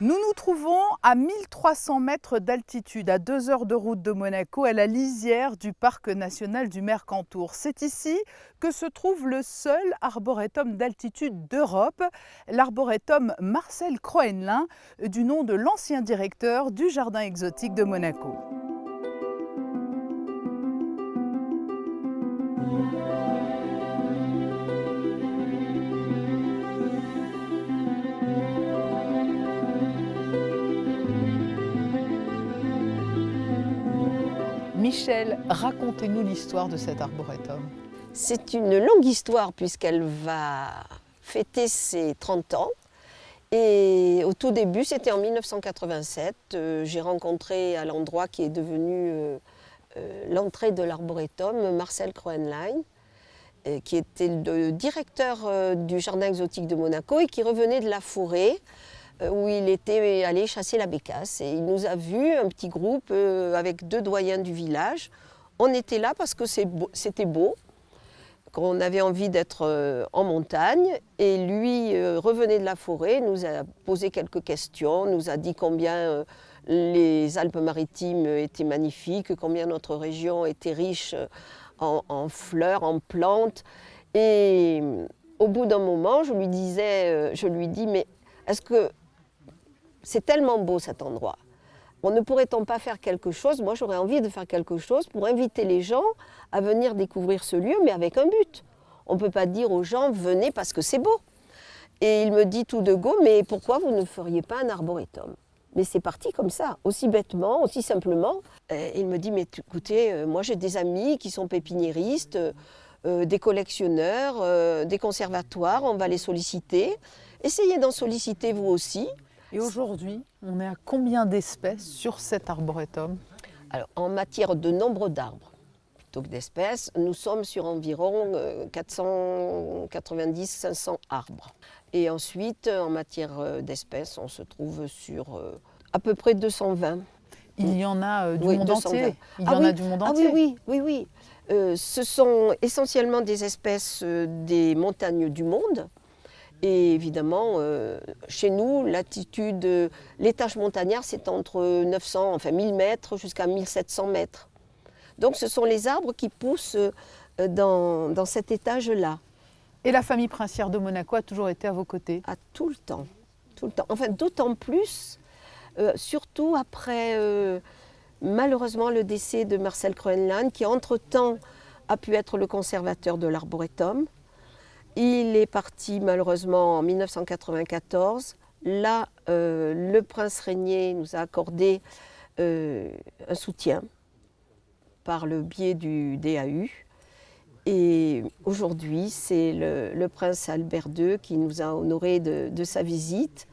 Nous nous trouvons à 1300 mètres d'altitude, à 2 heures de route de Monaco, à la lisière du parc national du Mercantour. C'est ici que se trouve le seul arboretum d'altitude d'Europe, l'arboretum Marcel Croenlin, du nom de l'ancien directeur du jardin exotique de Monaco. Michel, racontez-nous l'histoire de cet arboretum. C'est une longue histoire puisqu'elle va fêter ses 30 ans. Et au tout début, c'était en 1987, j'ai rencontré à l'endroit qui est devenu l'entrée de l'arboretum, Marcel Croenlin, qui était le directeur du jardin exotique de Monaco et qui revenait de la forêt où il était allé chasser la bécasse. Et il nous a vus, un petit groupe avec 2 doyens du village. On était là parce que c'était beau, qu'on avait envie d'être en montagne. Et lui revenait de la forêt, nous a posé quelques questions, nous a dit combien les Alpes-Maritimes étaient magnifiques, combien notre région était riche en fleurs, en plantes. Et au bout d'un moment, je lui dis, mais est-ce que c'est tellement beau cet endroit. Ne pourrait-on pas faire quelque chose? Moi, j'aurais envie de faire quelque chose pour inviter les gens à venir découvrir ce lieu, mais avec un but. On ne peut pas dire aux gens, venez parce que c'est beau. Et il me dit tout de go, mais pourquoi vous ne feriez pas un arboretum? Mais c'est parti comme ça, aussi bêtement, aussi simplement. Et il me dit, mais écoutez, moi j'ai des amis qui sont pépiniéristes, des collectionneurs, des conservatoires, on va les solliciter. Essayez d'en solliciter vous aussi. Et aujourd'hui, on est à combien d'espèces sur cet arboretum? Alors, en matière de nombre d'arbres, plutôt que d'espèces, nous sommes sur environ 490-500 arbres. Et ensuite, en matière d'espèces, on se trouve sur à peu près 220. Il y en a du monde 220. entier. Il y en a du monde entier. Oui. Ce sont essentiellement des espèces des montagnes du monde. Et évidemment, chez nous, l'altitude, l'étage montagnard, c'est entre 1000 mètres jusqu'à 1700 mètres. Donc ce sont les arbres qui poussent dans cet étage-là. Et la famille princière de Monaco a toujours été à vos côtés? Tout le temps. Enfin, d'autant plus, surtout après, malheureusement, le décès de Marcel Croenlin, qui entre-temps a pu être le conservateur de l'arboretum. Il est parti malheureusement en 1994. Là, le prince régnier nous a accordé un soutien par le biais du DAU. Et aujourd'hui, c'est le prince Albert II qui nous a honorés de sa visite.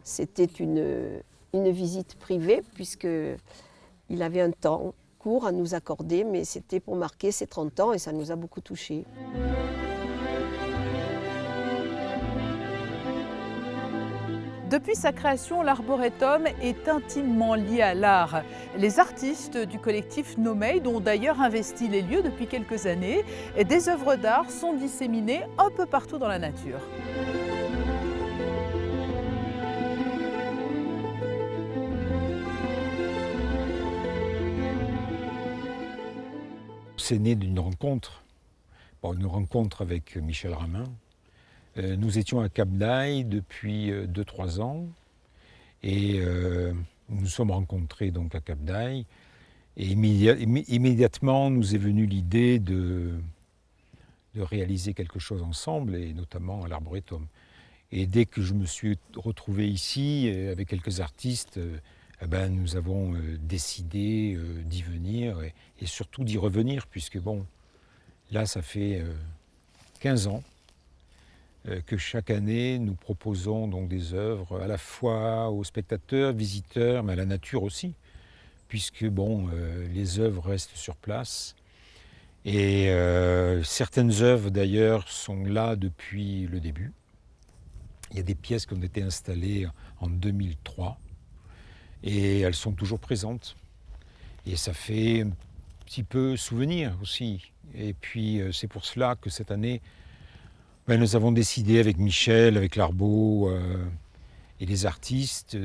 C'était une visite privée puisqu'il avait un temps court à nous accorder, mais c'était pour marquer ses 30 ans et ça nous a beaucoup touchés. Depuis sa création, l'arboretum est intimement lié à l'art. Les artistes du collectif Nomade ont d'ailleurs investi les lieux depuis quelques années et des œuvres d'art sont disséminées un peu partout dans la nature. C'est né d'une rencontre, une rencontre avec Michel Ramin. Nous étions à Cap d'Aille depuis 2-3 ans et nous nous sommes rencontrés donc à Cap d'Aille et immédiatement nous est venue l'idée de réaliser quelque chose ensemble et notamment à l'Arboretum. Et dès que je me suis retrouvé ici avec quelques artistes, nous avons décidé d'y venir et surtout d'y revenir puisque là ça fait 15 ans que chaque année, nous proposons donc des œuvres à la fois aux spectateurs, visiteurs, mais à la nature aussi, puisque les œuvres restent sur place. Et certaines œuvres d'ailleurs sont là depuis le début. Il y a des pièces qui ont été installées en 2003 et elles sont toujours présentes. Et ça fait un petit peu souvenir aussi. Et puis c'est pour cela que cette année, nous avons décidé avec Michel, avec l'Arbo et les artistes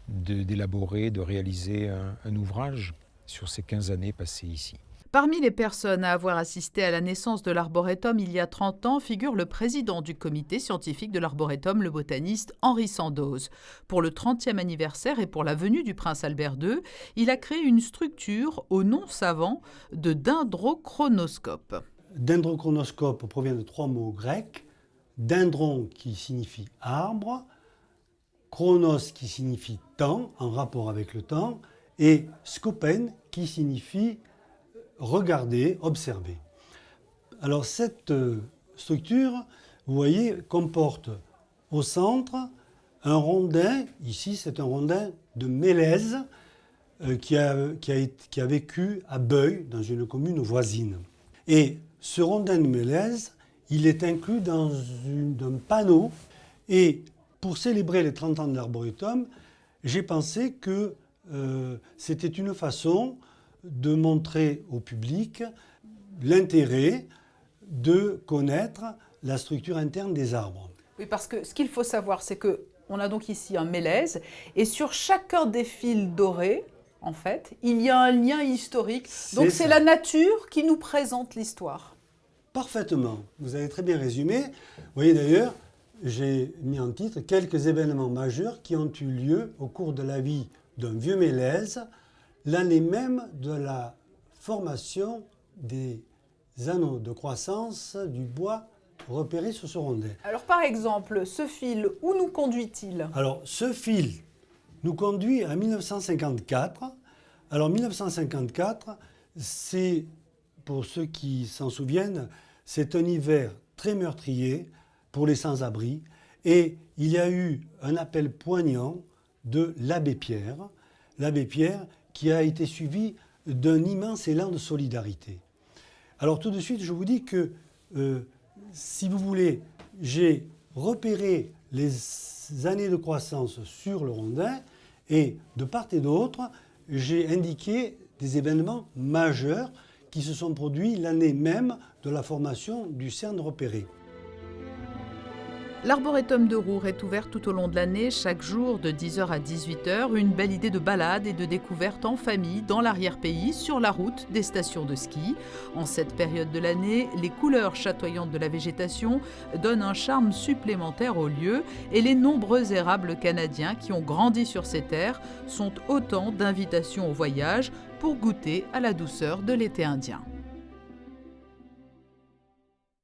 d'élaborer, de réaliser un ouvrage sur ces 15 années passées ici. Parmi les personnes à avoir assisté à la naissance de l'Arboretum il y a 30 ans figure le président du comité scientifique de l'Arboretum, le botaniste Henri Sandoz. Pour le 30e anniversaire et pour la venue du prince Albert II, il a créé une structure au nom savant de dendrochronoscope. Dendrochronoscope provient de 3 mots grecs. Dendron qui signifie arbre, chronos qui signifie temps, en rapport avec le temps, et scopen qui signifie regarder, observer. Alors cette structure, vous voyez, comporte au centre un rondin, ici c'est un rondin de mélèze qui a vécu à Beuil, dans une commune voisine. Et ce rondin de mélèze, il est inclus dans un panneau, et pour célébrer les 30 ans de l'Arboretum, j'ai pensé que c'était une façon de montrer au public l'intérêt de connaître la structure interne des arbres. Oui, parce que ce qu'il faut savoir, c'est qu'on a donc ici un mélèze, et sur chacun des fils dorés, en fait, il y a un lien historique. Donc c'est la nature qui nous présente l'histoire. Parfaitement, vous avez très bien résumé. Vous voyez d'ailleurs, j'ai mis en titre quelques événements majeurs qui ont eu lieu au cours de la vie d'un vieux mélèze, l'année même de la formation des anneaux de croissance du bois repérés sur ce rondin. Alors par exemple, ce fil, où nous conduit-il? Alors ce fil nous conduit à 1954. Alors 1954, c'est, pour ceux qui s'en souviennent, c'est un hiver très meurtrier pour les sans-abri, et il y a eu un appel poignant de l'abbé Pierre qui a été suivi d'un immense élan de solidarité. Alors tout de suite, je vous dis que, si vous voulez, j'ai repéré les années de croissance sur le rondin, et de part et d'autre, j'ai indiqué des événements majeurs qui se sont produits l'année même de la formation du cerne repéré. L'Arboretum de Roure est ouvert tout au long de l'année, chaque jour de 10h à 18h. Une belle idée de balade et de découverte en famille dans l'arrière-pays, sur la route des stations de ski. En cette période de l'année, les couleurs chatoyantes de la végétation donnent un charme supplémentaire au lieu, et les nombreux érables canadiens qui ont grandi sur ces terres sont autant d'invitations au voyage pour goûter à la douceur de l'été indien.